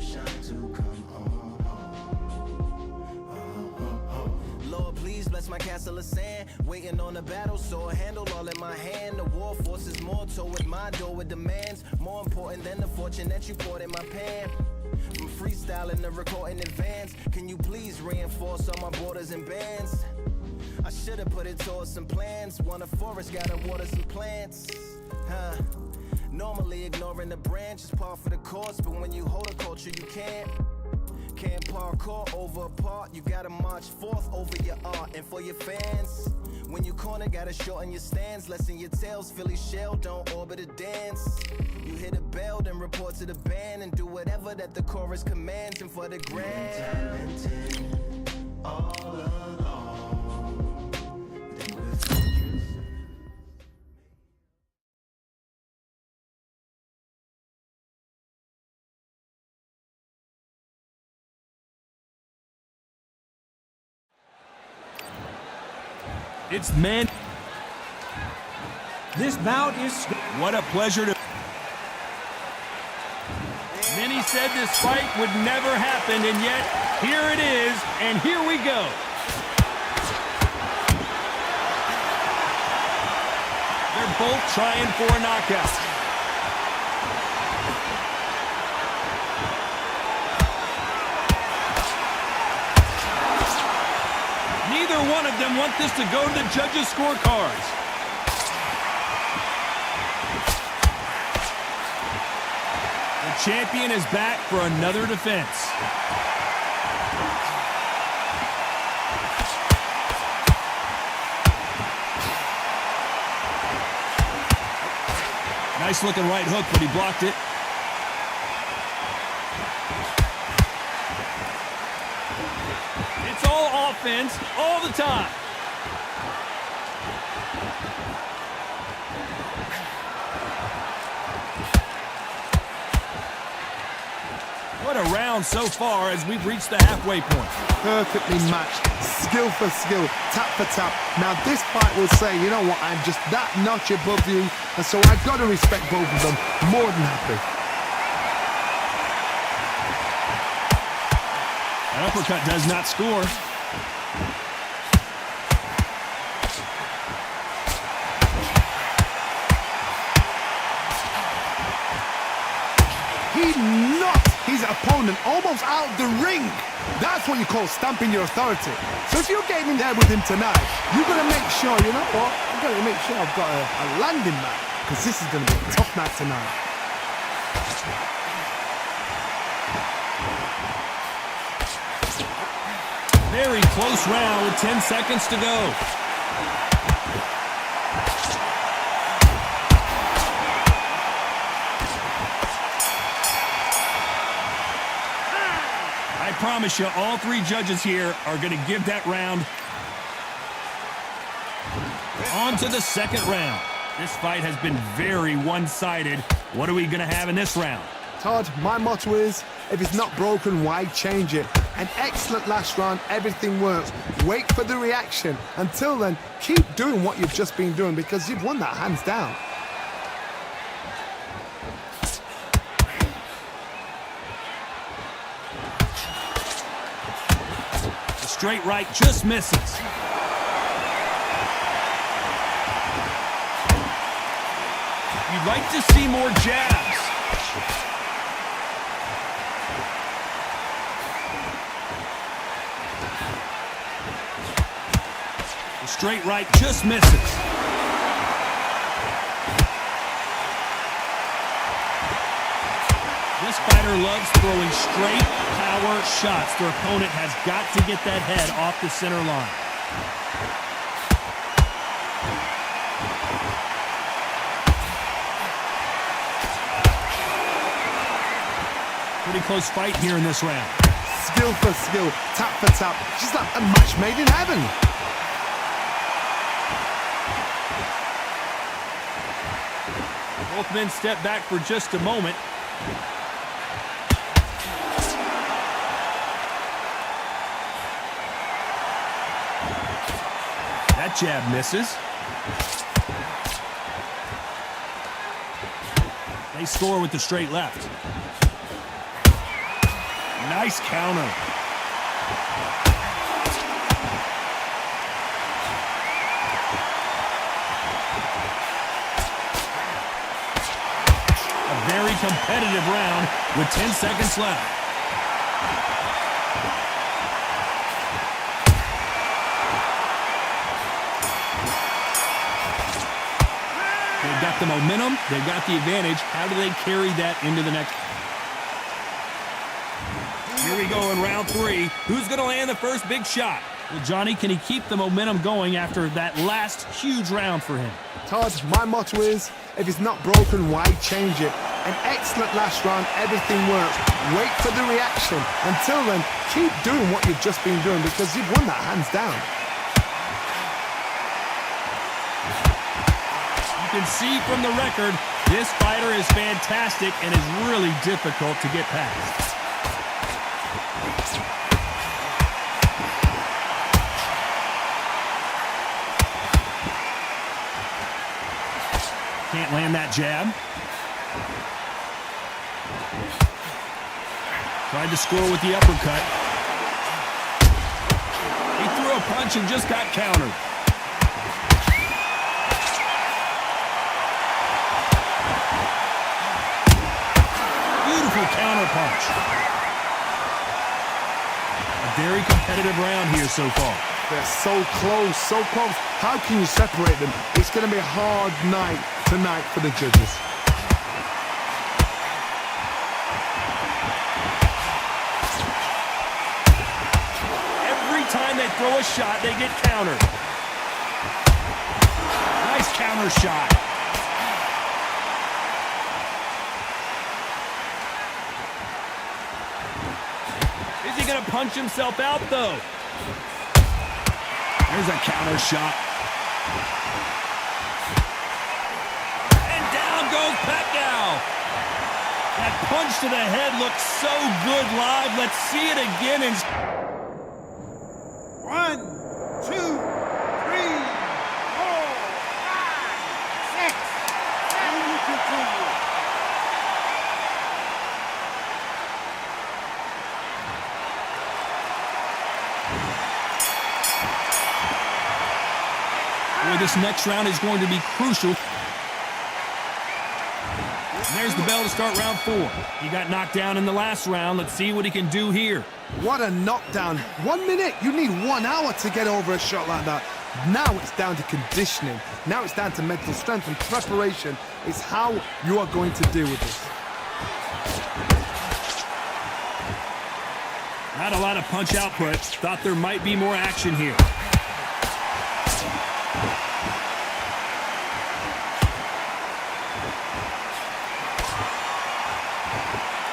sunshine to come home. Lord, please bless my castle of sand. Waiting on the battle, so a handle all in my hand. The war forces more toward my door with demands. More important than the fortune that you poured in my pan. From freestyling to recording advance, can you please reinforce all my borders and bands? I should've put it towards some plans. Want a forest, gotta water some plants. Normally ignoring the branch is par for the course, but when you hold a culture you can't parkour over a part. You gotta march forth over your art. And for your fans, when you corner, gotta shorten your stance. Lessen your tails, Philly shell, don't orbit a dance. You hit a bell, then report to the band, and do whatever that the chorus commands. And for the grand, talented all along. Then with it's man. This bout is... What a pleasure to... Many said this fight would never happen, and yet here it is, and here we go. They're both trying for a knockout. Neither one of them want this to go to the judges' scorecards. The champion is back for another defense. Nice looking right hook, but he blocked it. It's all offense all the time. What a round so far as we've reached the halfway point. Perfectly matched, skill for skill, tap for tap. Now this fight will say, you know what, I'm just that notch above you, and so I've got to respect both of them. More than happy. An uppercut does not score. He knocked his opponent almost out the ring. That's what you call stamping your authority. So if you're getting in there with him tonight, you've got to make sure, you know what, I've got to make sure I've got a landing mat, because this is going to be a tough night tonight. Very close round with 10 seconds to go. I promise you, all three judges here are going to give that round. On to the second round. This fight has been very one-sided. What are we going to have in this round? Todd, my motto is, if it's not broken, why change it? An excellent last round, everything works. Wait for the reaction. Until then, keep doing what you've just been doing, because you've won that hands down. The straight right just misses. You'd like to see more jabs. The straight right just misses. This fighter loves throwing straight power shots. Their opponent has got to get that head off the center line. Pretty close fight here in this round. Skill for skill, tap for tap. Just like a match made in heaven. Both men step back for just a moment. That jab misses. They score with the straight left. Nice counter. A very competitive round with 10 seconds left. They've got the momentum. They've got the advantage. How do they carry that into the next? Here we go in round 3. Who's going to land the first big shot? Well, Johnny, can he keep the momentum going after that last huge round for him? Todd, my motto is, if it's not broken, why change it? An excellent last round, everything works. Wait for the reaction. Until then, keep doing what you've just been doing because you've won that hands down. You can see from the record, this fighter is fantastic and is really difficult to get past. Can't land that jab. Tried to score with the uppercut. He threw a punch and just got countered. Beautiful counter punch. A very competitive round here so far. They're so close, so close. How can you separate them? It's going to be a hard night tonight for the judges. Every time they throw a shot, they get countered. Nice counter shot. Is he going to punch himself out, though? There's a counter shot. And down goes Pacquiao. That punch to the head looks so good live. Let's see it again. 1, 2, 3, 4, 5, 6, 7, continue. Boy, this next round is going to be crucial. And there's the bell to start round 4. He got knocked down in the last round. Let's see what he can do here. What a knockdown. 1 minute. You need 1 hour to get over a shot like that. Now it's down to conditioning. Now it's down to mental strength and preparation. It's how you are going to deal with this. Not a lot of punch output. Thought there might be more action here.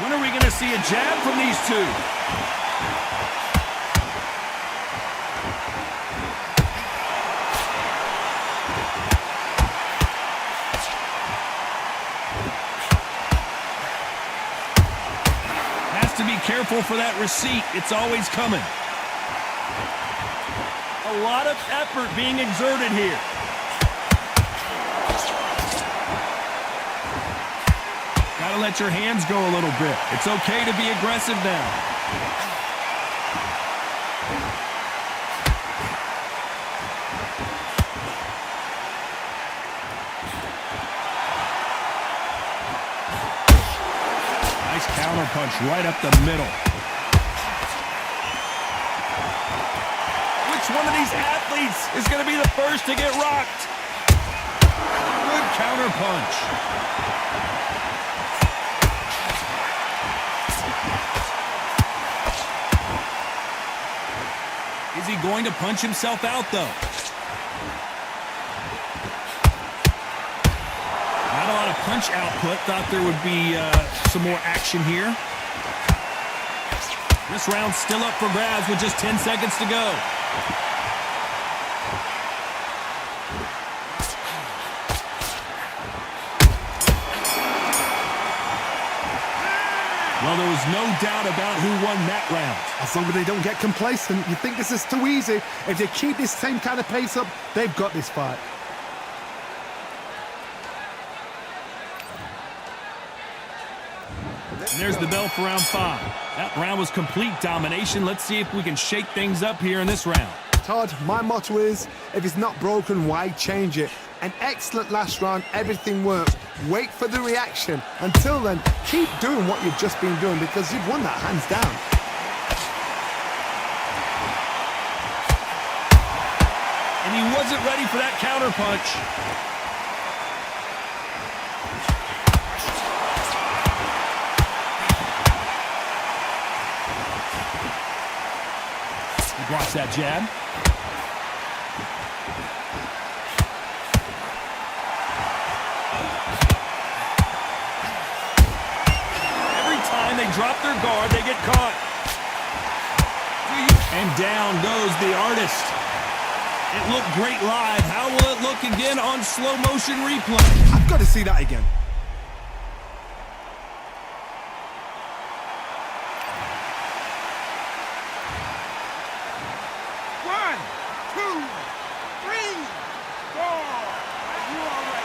When are we going to see a jab from these two? Has to be careful for that receipt. It's always coming. A lot of effort being exerted here. Gotta let your hands go a little bit. It's okay to be aggressive now. Nice counter punch right up the middle. Which one of these athletes is going to be the first to get rocked? Good counter punch. Is he going to punch himself out, though? Not a lot of punch output. Thought there would be some more action here. This round's still up for grabs with just 10 seconds to go. Well, there was no doubt about who won that round. As long as they don't get complacent, you think this is too easy. If they keep this same kind of pace up, they've got this fight. And there's the bell for round 5. That round was complete domination. Let's see if we can shake things up here in this round. Todd, my motto is, if it's not broken, why change it? An excellent last round, everything works. Wait for the reaction. Until then, keep doing what you've just been doing because you've won that hands down. And he wasn't ready for that counter punch. He blocks that jab. They drop their guard, they get caught. And down goes the artist. It looked great live. How will it look again on slow motion replay? I've got to see that again. One, two, three, four. Are you all right?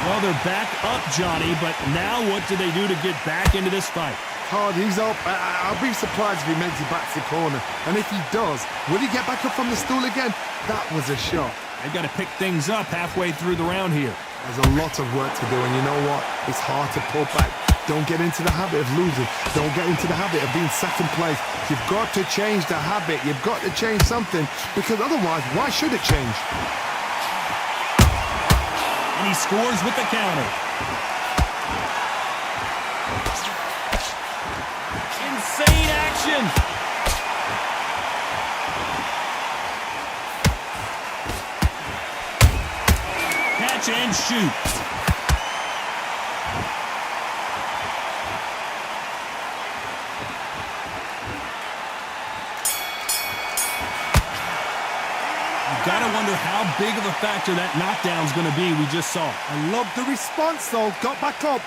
Well, they're back up, Johnny, but now what do they do to get back into this fight? Todd, he's up. I'll be surprised if he makes it back to the corner. And if he does, will he get back up from the stool again? That was a shot. They've got to pick things up halfway through the round here. There's a lot of work to do, and you know what? It's hard to pull back. Don't get into the habit of losing. Don't get into the habit of being second place. You've got to change the habit. You've got to change something, because otherwise, why should it change? And he scores with the counter. Insane action. Catch and shoot. Gotta wonder how big of a factor that knockdown's gonna be we just saw. I love the response, though. Got back up.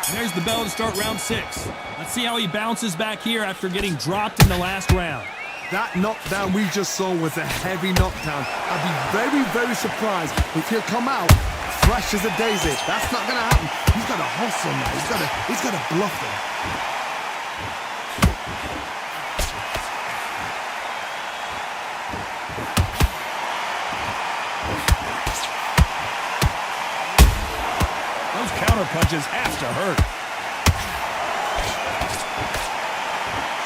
And there's the bell to start round 6. Let's see how he bounces back here after getting dropped in the last round. That knockdown we just saw was a heavy knockdown. I'd be very, very surprised if he'll come out fresh as a daisy. That's not gonna happen. He's got to hustle now. He's got to bluff him. Counter punches have to hurt.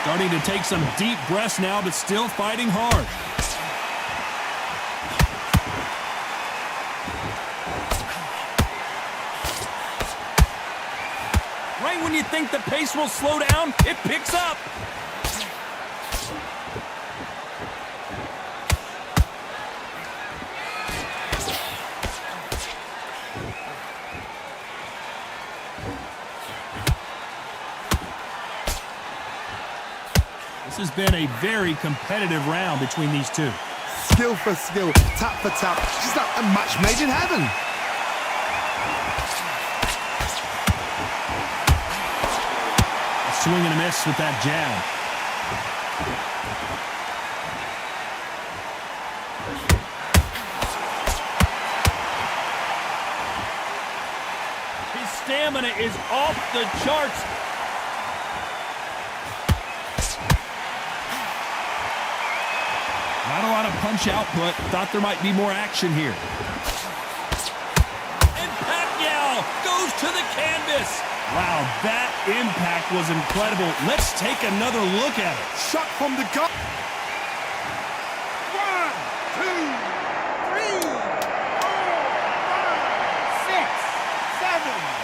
Starting to take some deep breaths now, but still fighting hard. Right when you think the pace will slow down, it picks up. This has been a very competitive round between these two. Skill for skill, tap for tap, just like a match made in heaven. A swing and a miss with that jab. His stamina is off the charts. Not a lot of punch output. Thought there might be more action here. And Pacquiao goes to the canvas. Wow, that impact was incredible. Let's take another look at it. Shot from the gut. 1, 2, 3, 4, 5, 6, 7,